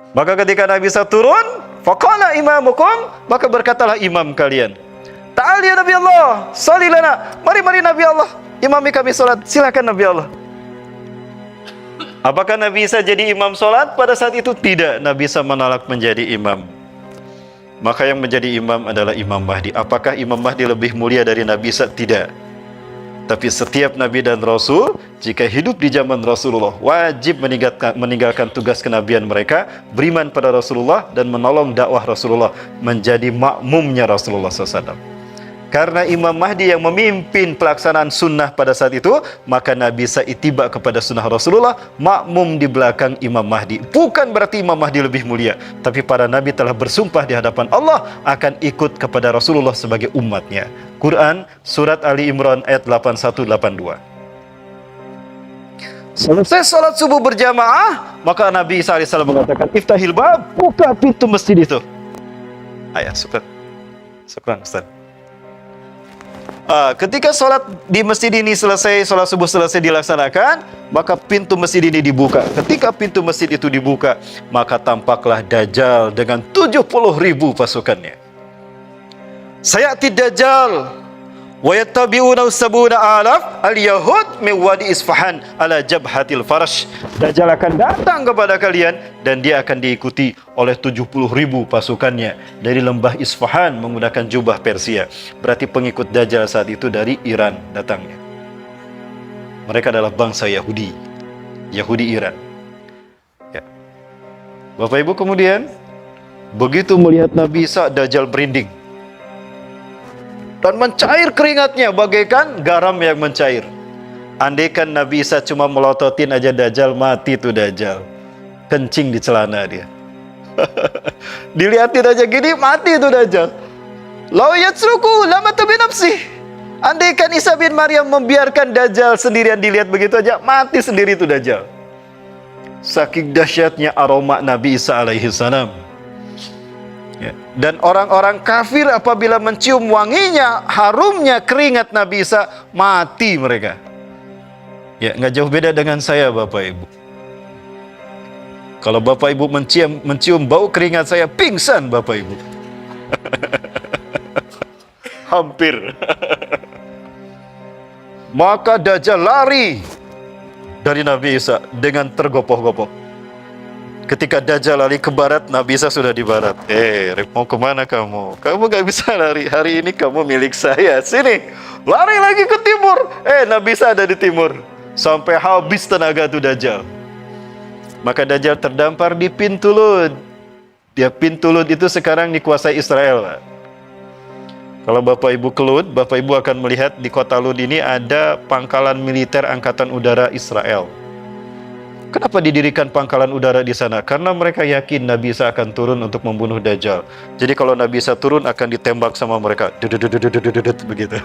Maka ketika Nabi Isa turun, faqala imamukum, maka berkatalah imam kalian, ta'al ya Nabi Allah, sholli lana, mari Nabi Allah, imami kami salat, silakan Nabi Allah. Apakah Nabi Isa jadi imam salat pada saat itu? Tidak, Nabi Isa menolak menjadi imam. Maka yang menjadi imam adalah Imam Mahdi. Apakah Imam Mahdi lebih mulia dari Nabi Isa? Tidak. Tapi setiap Nabi dan Rasul, jika hidup di zaman Rasulullah, wajib meninggalkan tugas kenabian mereka, beriman pada Rasulullah, dan menolong dakwah Rasulullah, menjadi makmumnya Rasulullah SAW. Karena Imam Mahdi yang memimpin pelaksanaan sunnah pada saat itu, maka Nabi Isa ittiba kepada sunnah Rasulullah, makmum di belakang Imam Mahdi. Bukan berarti Imam Mahdi lebih mulia, tapi para Nabi telah bersumpah di hadapan Allah akan ikut kepada Rasulullah sebagai umatnya. Quran, Surat Ali Imran ayat 81-82. Selesai salat subuh berjamaah, maka Nabi Isa AS mengatakan, iftahil bab, buka pintu masjid itu. Ayah, syukran Ustaz. Ketika sholat di masjid ini selesai, sholat subuh selesai dilaksanakan, maka pintu masjid ini dibuka. Ketika pintu masjid itu dibuka, maka tampaklah Dajjal dengan 70.000 pasukannya. Sayati Dajjal wa yattabi'una sabuna alaf al-yahud min wadi Isfahan ala jabhatil farash. Dajjal akan datang kepada kalian dan dia akan diikuti oleh 70.000 pasukannya dari lembah Isfahan menggunakan jubah Persia. Berarti pengikut Dajjal saat itu dari Iran datangnya. Mereka adalah bangsa Yahudi Iran. Ya. Bapak Ibu, kemudian begitu melihat Nabi Isa, Dajjal merinding dan mencair keringatnya bagaikan garam yang mencair. Andaikan Nabi Isa cuma melototin aja Dajjal, mati tuh Dajjal. Kencing di celana dia. Dilihatin aja gini, mati tuh Dajjal. Lau yatsruku lamata binafsih. Andaikan Isa bin Maryam membiarkan Dajjal sendirian dilihat begitu aja, mati sendiri tuh Dajjal. Saking dahsyatnya aroma Nabi Isa alaihi salam. Ya. Dan orang-orang kafir apabila mencium wanginya, harumnya keringat Nabi Isa, mati mereka. Ya, nggak jauh beda dengan saya, Bapak Ibu. Kalau Bapak Ibu mencium bau keringat saya, pingsan Bapak Ibu. Hampir. Maka Dajjal lari dari Nabi Isa dengan tergopoh-gopoh. Ketika Dajjal lari ke barat, Nabi Isa sudah di barat. Mau kemana kamu? Kamu gak bisa lari. Hari ini kamu milik saya. Sini. Lari lagi ke timur. Nabi Isa ada di timur. Sampai habis tenaga tuh Dajjal. Maka Dajjal terdampar di pintu Lud. Pintu Lud itu sekarang dikuasai Israel. Kalau Bapak Ibu ke Lud, Bapak Ibu akan melihat di kota Lud ini ada pangkalan militer Angkatan Udara Israel. Kenapa didirikan pangkalan udara di sana? Karena mereka yakin Nabi Isa akan turun untuk membunuh Dajjal. Jadi kalau Nabi Isa turun akan ditembak sama mereka. Begitu.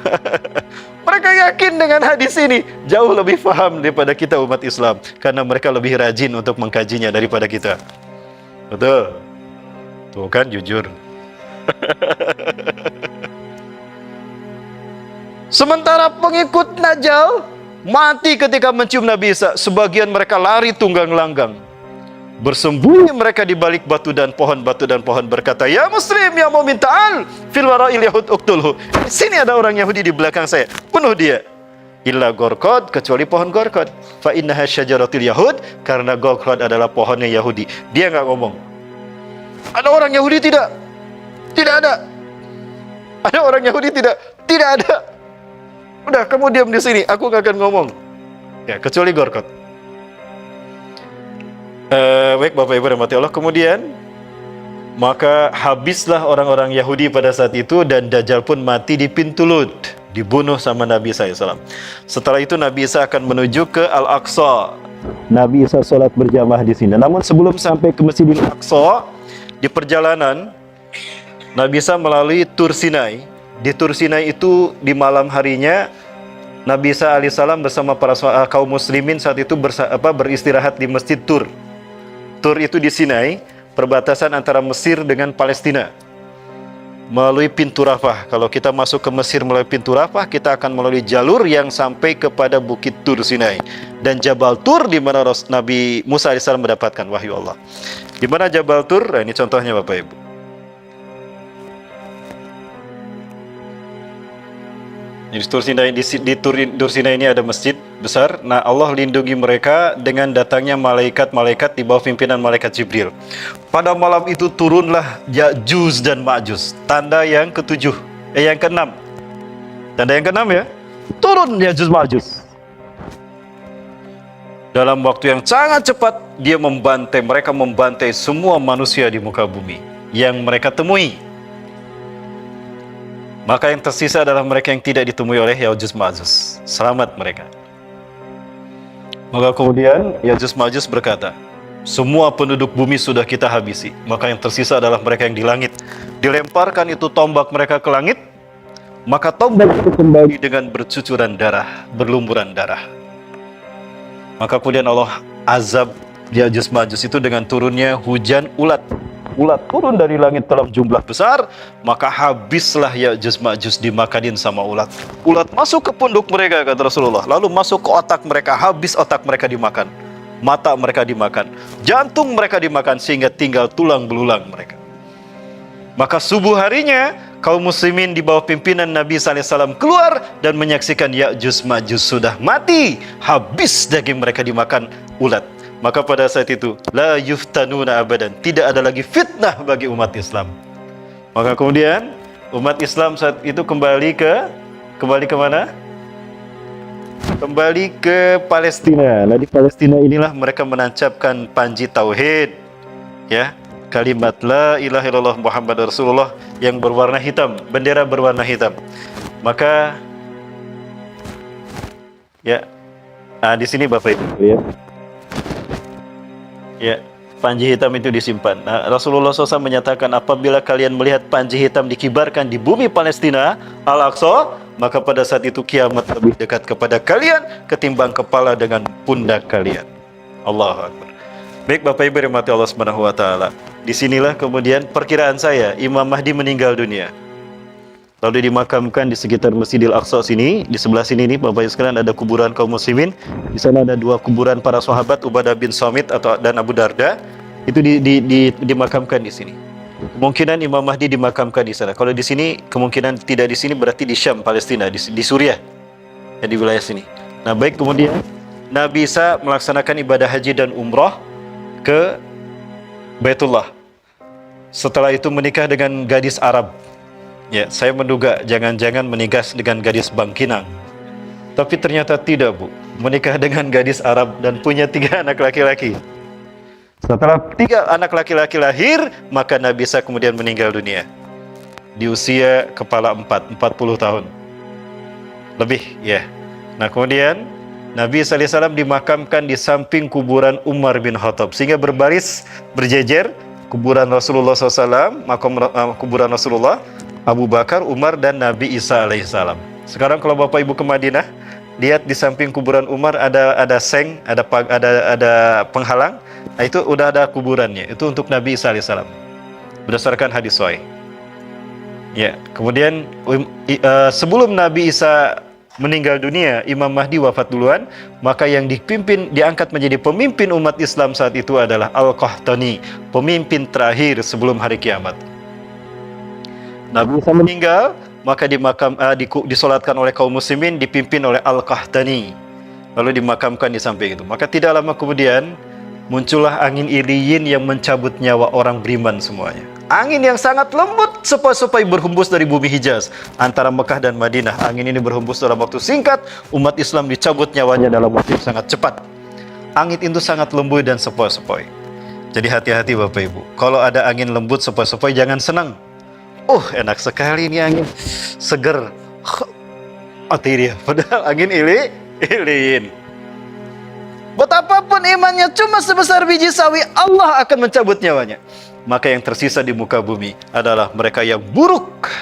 Mereka yakin dengan hadis ini. Jauh lebih paham daripada kita umat Islam. Karena mereka lebih rajin untuk mengkajinya daripada kita. Betul? Tuh kan, jujur. Sementara pengikut Dajjal mati ketika mencium Nabi Isa. Sebagian mereka lari tunggang langgang. Bersembunyi mereka di balik batu dan pohon berkata, ya Muslim, ya mu'min, ta'al fil wara'il yahud uqtulhu. Sini ada orang Yahudi di belakang saya, bunuh dia. Illa gorkod, kecuali pohon gorkod. Fa innaha syajaratil yahud, karena gorkod adalah pohonnya Yahudi. Dia nggak ngomong. Ada orang Yahudi? Tidak. Tidak ada. Ada orang Yahudi? Tidak. Tidak ada. Udah, kamu diam di sini, aku gak akan ngomong. Ya, kecuali gorkot. Baik Bapak Ibu rahmati Allah. Kemudian maka habislah orang-orang Yahudi pada saat itu, dan Dajjal pun mati di pintu Lud, dibunuh sama Nabi Isa SAW. Setelah itu Nabi Isa akan menuju ke Al-Aqsa. Nabi Isa sholat berjamaah di sini. Namun sebelum sampai ke Masjidil Aqsa, di perjalanan Nabi Isa melalui Tur Sinai. Di Tur Sinai itu di malam harinya Nabi Isa alaihissalam bersama para kaum muslimin saat itu beristirahat di Masjid Tur. Tur itu di Sinai, perbatasan antara Mesir dengan Palestina. melalui pintu Rafah. Kalau kita masuk ke Mesir melalui pintu Rafah, kita akan melalui jalur yang sampai kepada Bukit Tur Sinai dan Jabal Tur, di mana Nabi Musa alaihissalam mendapatkan wahyu Allah. Di mana Jabal Tur? Nah, ini contohnya Bapak Ibu. Di Tur Sinai ini ada masjid besar. Nah, Allah lindungi mereka dengan datangnya malaikat-malaikat di bawah pimpinan malaikat Jibril. Pada malam itu turunlah Ya'juj dan Ma'juj. Tanda yang ketujuh, yang keenam. Tanda yang keenam ya. Turun Ya'juj Ma'juj. Dalam waktu yang sangat cepat mereka membantai semua manusia di muka bumi yang mereka temui. Maka yang tersisa adalah mereka yang tidak ditemui oleh Ya'juj Ma'juj. Selamat mereka. Maka kemudian Ya'juj Ma'juj berkata, semua penduduk bumi sudah kita habisi. Maka yang tersisa adalah mereka yang di langit. Dilemparkan itu tombak mereka ke langit, maka tombak itu kembali dengan bercucuran darah, berlumuran darah. Maka kemudian Allah azab Ya'juj Ma'juj itu dengan turunnya hujan ulat. Ulat turun dari langit dalam jumlah besar, maka habislah Ya'juj Ma'juj dimakanin sama ulat. Ulat masuk ke punduk mereka, kata Rasulullah, lalu masuk ke otak mereka, habis otak mereka dimakan. Mata mereka dimakan, jantung mereka dimakan, sehingga tinggal tulang belulang mereka. Maka subuh harinya kaum muslimin di bawah pimpinan Nabi SAW keluar dan menyaksikan Ya'juj Ma'juj sudah mati, habis daging mereka dimakan ulat. Maka pada saat itu la yuftanuna abadan, tidak ada lagi fitnah bagi umat Islam. Maka kemudian umat Islam saat itu kembali ke mana? Kembali ke Palestina. Nah, di Palestina inilah mereka menancapkan panji tauhid, ya, kalimat la ilaha illallah Muhammad Rasulullah yang berwarna hitam, bendera berwarna hitam. Maka ya, di sini Bapak Ibu lihat. Ya, panji hitam itu disimpan. Nah, Rasulullah SAW menyatakan, apabila kalian melihat panji hitam dikibarkan di bumi Palestina, Al-Aqsa, maka pada saat itu kiamat lebih dekat kepada kalian ketimbang kepala dengan pundak kalian. Allahu Akbar. Baik Bapak Ibu rahmati Allah Subhanahu wa taala. Disinilah kemudian perkiraan saya Imam Mahdi meninggal dunia. Lalu dimakamkan di sekitar Masjidil Aqsa sini. Di sebelah sini nih Bapak Ibu sekalian ada kuburan kaum muslimin. Di sana ada dua kuburan para sahabat, Ubadah bin Samit dan Abu Darda. Itu dimakamkan di sini. Kemungkinan Imam Mahdi dimakamkan di sana. Kalau di sini kemungkinan tidak di sini, berarti di Syam, Palestina, di Suriah. Ya, di wilayah sini. Nah, baik, kemudian Nabi Isa melaksanakan ibadah haji dan umrah ke Baitullah. Setelah itu menikah dengan gadis Arab. Ya, saya menduga jangan-jangan menikah dengan gadis Bangkinang. Tapi ternyata tidak, Bu. Menikah dengan gadis Arab dan punya 3 anak laki-laki. Setelah 3 anak laki-laki lahir, maka Nabi Isa kemudian meninggal dunia. Di usia kepala 40 tahun. Lebih, ya. Nah, kemudian Nabi SAW dimakamkan di samping kuburan Umar bin Khattab. Sehingga berjejer kuburan Rasulullah SAW, kuburan Rasulullah, Abu Bakar, Umar, dan Nabi Isa alaihissalam. Sekarang kalau Bapak Ibu ke Madinah, lihat di samping kuburan Umar ada seng, ada penghalang. Nah, itu udah ada kuburannya. Itu untuk Nabi Isa alaihissalam. Berdasarkan hadis sahih. Ya, kemudian sebelum Nabi Isa meninggal dunia, Imam Mahdi wafat duluan, maka yang diangkat menjadi pemimpin umat Islam saat itu adalah Al-Qahtani, pemimpin terakhir sebelum hari kiamat. Nabi Isa meninggal, maka disolatkan oleh kaum muslimin, dipimpin oleh Al-Qahtani, lalu dimakamkan di samping itu. Maka tidak lama kemudian muncullah angin iliyin yang mencabut nyawa orang beriman semuanya. Angin yang sangat lembut sepoi-sepoi berhembus dari bumi Hijaz antara Mekah dan Madinah. Angin ini berhembus dalam waktu singkat, umat Islam dicabut nyawanya dalam waktu yang sangat cepat. Angin itu sangat lembut dan sepoi-sepoi. Jadi hati-hati Bapak Ibu. Kalau ada angin lembut sepoi-sepoi jangan senang. Enak sekali ini angin, seger. Dia padahal angin iliyin. Betapapun imannya cuma sebesar biji sawi, Allah akan mencabut nyawanya. Maka yang tersisa di muka bumi adalah mereka yang buruk.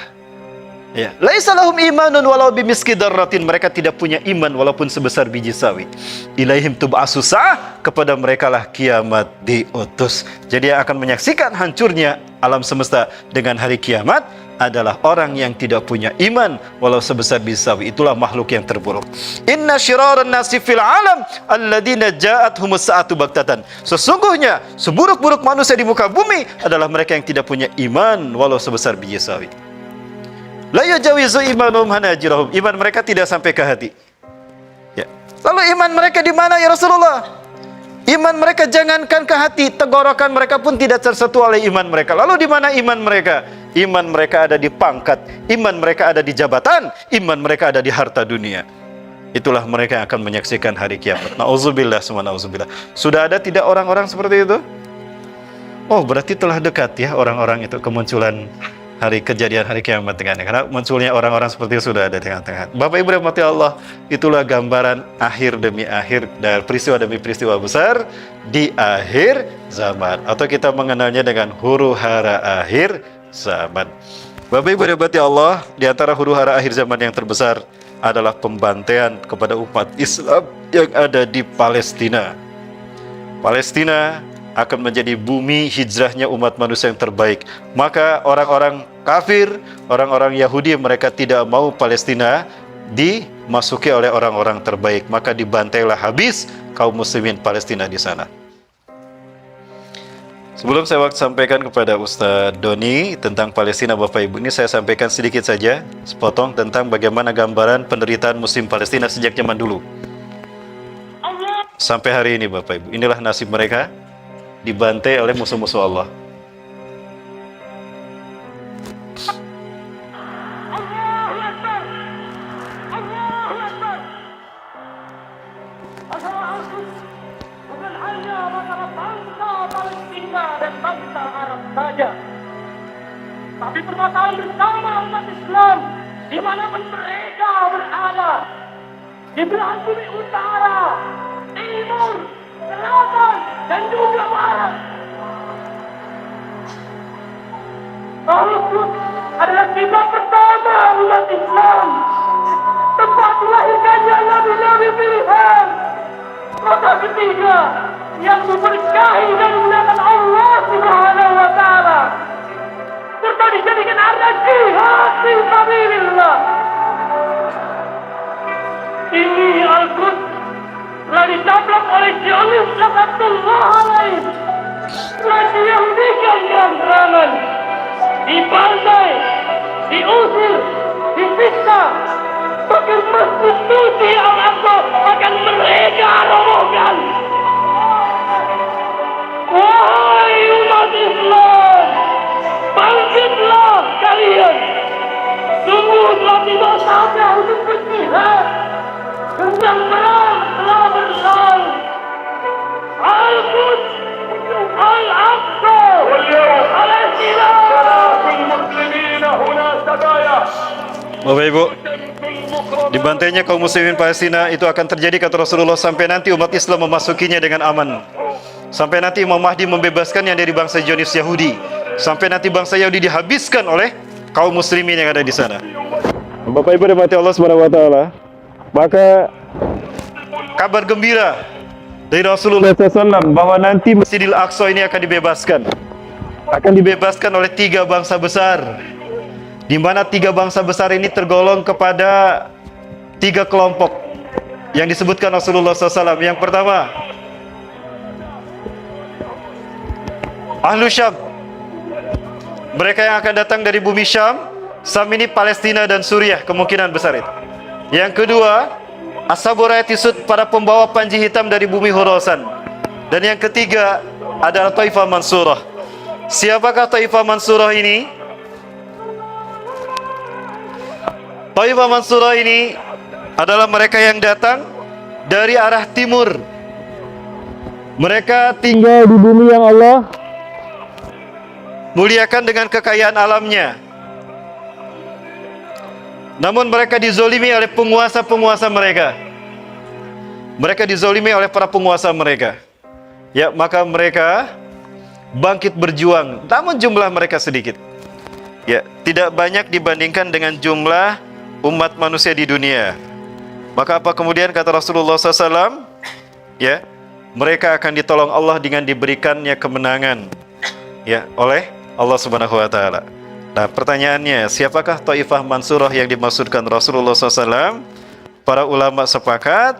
Ya, laisa lahum imanun walau bimiski darratin, mereka tidak punya iman walaupun sebesar biji sawi. Ilaihim tub'asusah, kepada mereka lah kiamat diutus. Jadi yang akan menyaksikan hancurnya alam semesta dengan hari kiamat adalah orang yang tidak punya iman walau sebesar biji sawi. Itulah makhluk yang terburuk. Inna syiraran nasi fil alam alladzina ja'athumus sa'atu baktatan. Sesungguhnya seburuk-buruk manusia di muka bumi adalah mereka yang tidak punya iman walau sebesar biji sawi. La yajawizu imanuhum hanajirahum. Iman mereka tidak sampai ke hati. Ya. Lalu iman mereka di mana ya Rasulullah? Iman mereka jangankan ke hati, tenggorokan mereka pun tidak tersentuh oleh iman mereka. Lalu di mana iman mereka? Iman mereka ada di pangkat, iman mereka ada di jabatan, iman mereka ada di harta dunia. Itulah mereka yang akan menyaksikan hari kiamat. Nauzubillah, semua nauzubillah. Sudah ada tidak orang-orang seperti itu? Oh, berarti telah dekat ya orang-orang itu kemunculan kejadian hari kiamat dengan karena munculnya orang-orang seperti itu sudah ada di tengah-tengah. Bapak Ibu rahmati Allah, itulah gambaran akhir demi akhir dan peristiwa demi peristiwa besar di akhir zaman, atau kita mengenalnya dengan huru-hara akhir zaman. Bapak Ibu rahmati Allah, di antara huru-hara akhir zaman yang terbesar adalah pembantaian kepada umat Islam yang ada di Palestina. Palestina akan menjadi bumi hijrahnya umat manusia yang terbaik. Maka orang-orang kafir, orang-orang Yahudi, mereka tidak mau Palestina dimasuki oleh orang-orang terbaik. Maka dibantailah habis kaum muslimin Palestina di sana. Sebelum saya sampaikan kepada Ustadz Doni tentang Palestina, Bapak Ibu, ini saya sampaikan sedikit saja, sepotong tentang bagaimana gambaran penderitaan muslim Palestina sejak zaman dulu sampai hari ini, Bapak Ibu. Inilah nasib mereka, dibantai oleh musuh-musuh Allah. Bukan hanya masalah bangsa Palestina dan bangsa Arab saja, tapi permasalahan bersama umat Islam dimanapun mereka berada, di belahan bumi utara, timur, selatan, dan juga barat. Al-Quds adalah kiblat pertama umat Islam, tempat melahirkannya nabi-nabi pilihan, kota ketiga yang diberkahi dan dimuliakan Allah Subhanahu wa Ta'ala, serta dijadikan arena jihad fi sabilillah. Ini Al-Quds telah ditabrak oleh Zionis laknatullah alaih, telah dihentikan terang-terangan, dibantai, diusir, disiksa, bahkan masjid suci Al-Aqsa akan mereka robohkan. Wahai umat Islam, bangkitlah kalian. Sungguh telah tiba saatnya untuk berjihad. Genjang perang telah berlalu. Al-Quds, Al-Aqsa, Palestina, muslimina huna sabaya. Bapak Ibu, dibantainya kaum muslimin Palestina itu akan terjadi kata Rasulullah sampai nanti umat Islam memasukinya dengan aman. Sampai nanti Imam Mahdi membebaskan yang dari bangsa Zionis Yahudi. Sampai nanti bangsa Yahudi dihabiskan oleh kaum muslimin yang ada di sana. Bapak Ibu rahmati Allah Subhanahu wa Ta'ala, maka kabar gembira dari Rasulullah SAW bahwa nanti Masjidil Aqsa ini akan dibebaskan. Akan dibebaskan oleh 3 bangsa besar, di mana 3 bangsa besar ini tergolong kepada 3 kelompok yang disebutkan Rasulullah SAW. Yang pertama, Ahlu Syam, mereka yang akan datang dari bumi Syam. Syam ini Palestina dan Suriah, kemungkinan besar itu. Yang kedua, Ashabul Rayat Yusud, para pembawa panji hitam dari bumi Khurasan. Dan yang ketiga adalah Taifah Mansurah. Siapakah Taifah Mansurah ini? Taifah Mansurah ini adalah mereka yang datang dari arah timur. Mereka tinggal di bumi yang Allah muliakan dengan kekayaan alamnya. Namun mereka dizolimi oleh penguasa-penguasa mereka. Mereka dizolimi oleh para penguasa mereka. Ya, maka mereka bangkit berjuang. Namun jumlah mereka sedikit. Ya, tidak banyak dibandingkan dengan jumlah umat manusia di dunia. Maka apa kemudian kata Rasulullah SAW? Ya, mereka akan ditolong Allah dengan diberikannya kemenangan, ya, oleh Allah Subhanahu wa Ta'ala. Nah, pertanyaannya, siapakah Taifah Mansurah yang dimaksudkan Rasulullah SAW? Para ulama sepakat,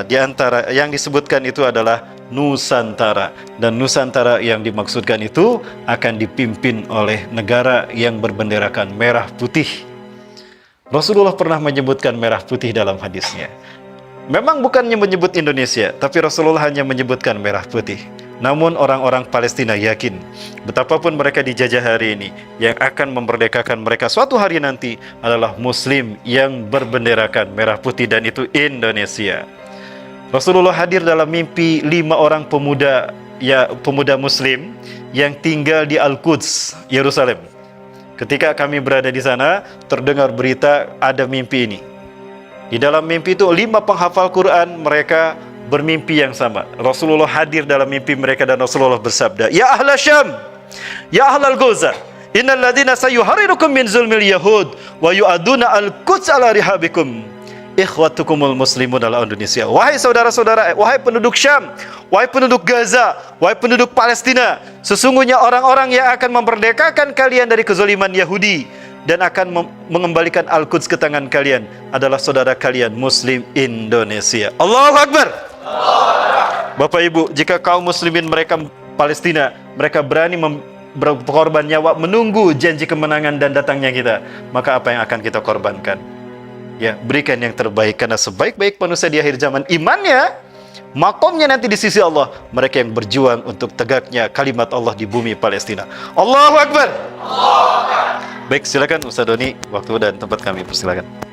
di antara yang disebutkan itu adalah Nusantara. Dan Nusantara yang dimaksudkan itu akan dipimpin oleh negara yang berbenderakan merah putih. Rasulullah pernah menyebutkan merah putih dalam hadisnya. Memang bukannya menyebut Indonesia, tapi Rasulullah hanya menyebutkan merah putih. Namun orang-orang Palestina yakin, betapapun mereka dijajah hari ini, yang akan memerdekakan mereka suatu hari nanti adalah Muslim yang berbenderakan merah putih, dan itu Indonesia. Rasulullah hadir dalam mimpi 5 orang pemuda Muslim yang tinggal di Al-Quds, Yerusalem. Ketika kami berada di sana, terdengar berita ada mimpi ini. Di dalam mimpi itu 5 penghafal Quran mereka bermimpi yang sama. Rasulullah hadir dalam mimpi mereka dan Rasulullah bersabda, "Ya ahla Syam, ya ahlal Gaza, innal ladzina sayuharrirukum min zulmil yahud wa yu'aduna al-Quds ala rihabikum. Ikhwatukumul muslimun ala Indonesia." Wahai saudara-saudara, wahai penduduk Syam, wahai penduduk Gaza, wahai penduduk Palestina, sesungguhnya orang-orang yang akan memerdekakan kalian dari kezaliman Yahudi dan akan mengembalikan Al-Quds ke tangan kalian adalah saudara kalian Muslim Indonesia. Allahu Akbar. Bapak Ibu, jika kaum muslimin mereka Palestina, mereka berani berkorban nyawa menunggu janji kemenangan dan datangnya kita, maka apa yang akan kita korbankan? Ya, berikan yang terbaik, karena sebaik-baik manusia di akhir zaman imannya, makomnya nanti di sisi Allah, mereka yang berjuang untuk tegaknya kalimat Allah di bumi Palestina. Allahu Akbar. Baik, silakan Ustaz Doni, waktu dan tempat kami persilakan.